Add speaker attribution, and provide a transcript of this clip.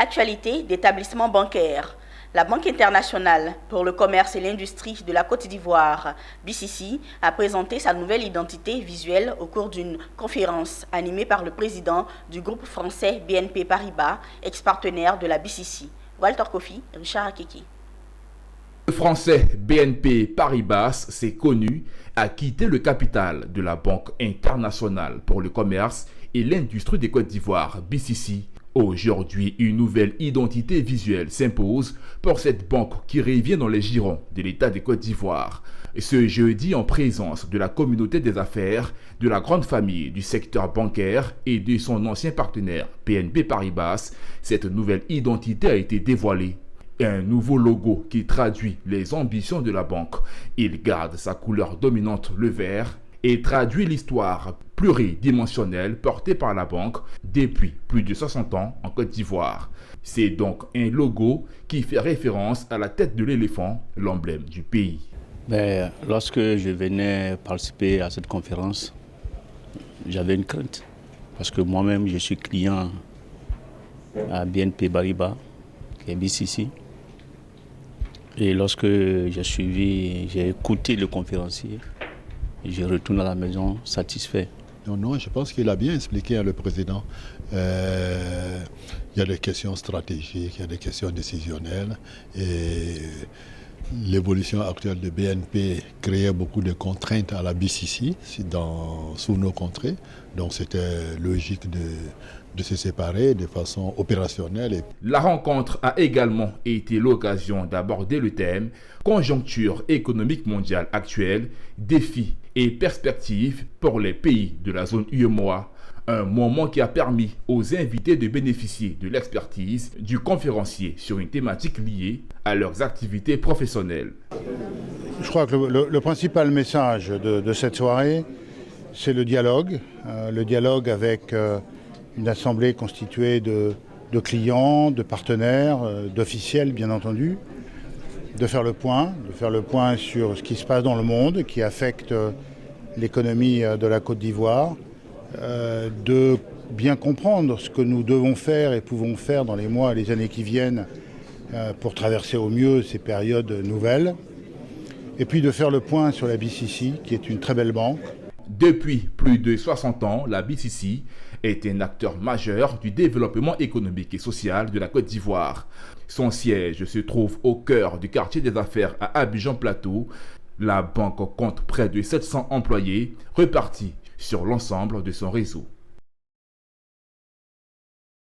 Speaker 1: Actualité d'établissements bancaires. La Banque internationale pour le commerce et l'industrie de la Côte d'Ivoire, BCC, a présenté sa nouvelle identité visuelle au cours d'une conférence animée par le président du groupe français BNP Paribas, ex-partenaire de la BCC. Walter Kofi, Richard Akeki.
Speaker 2: Le français BNP Paribas, c'est connu, a quitté le capital de la Banque internationale pour le commerce et l'industrie de Côte d'Ivoire, BCC. Aujourd'hui, une nouvelle identité visuelle s'impose pour cette banque qui revient dans les girons de l'État de Côte d'Ivoire. Ce jeudi, en présence de la communauté des affaires, de la grande famille du secteur bancaire et de son ancien partenaire BNP Paribas, cette nouvelle identité a été dévoilée. Un nouveau logo qui traduit les ambitions de la banque. Il garde sa couleur dominante, le vert, et traduit l'histoire pluridimensionnelle portée par la banque depuis plus de 60 ans en Côte d'Ivoire. C'est donc un logo qui fait référence à la tête de l'éléphant, l'emblème du pays.
Speaker 3: Lorsque je venais participer à cette conférence, j'avais une crainte parce que moi-même je suis client à BNP Paribas, qui est BCC. Et lorsque j'ai écouté le conférencier, je retourne à la maison satisfait.
Speaker 4: Non, je pense qu'il a bien expliqué à le président. Il y a des questions stratégiques, il y a des questions décisionnelles. Et l'évolution actuelle de BNP créait beaucoup de contraintes à la BCC sous nos contrées. Donc c'était logique de se séparer de façon opérationnelle.
Speaker 2: La rencontre a également été l'occasion d'aborder le thème conjoncture économique mondiale actuelle, défis et perspectives pour les pays de la zone UEMOA. Un moment qui a permis aux invités de bénéficier de l'expertise du conférencier sur une thématique liée à leurs activités professionnelles.
Speaker 5: Je crois que le principal message de cette soirée, c'est le dialogue avec une assemblée constituée de clients, de partenaires, d'officiels bien entendu, de faire le point sur ce qui se passe dans le monde, qui affecte l'économie de la Côte d'Ivoire, de bien comprendre ce que nous devons faire et pouvons faire dans les mois et les années qui viennent pour traverser au mieux ces périodes nouvelles, et puis de faire le point sur la BCC, qui est une très belle banque.
Speaker 2: Depuis plus de 60 ans, la BCC est un acteur majeur du développement économique et social de la Côte d'Ivoire. Son siège se trouve au cœur du quartier des affaires à Abidjan-Plateau. La banque compte près de 700 employés répartis sur l'ensemble de son réseau.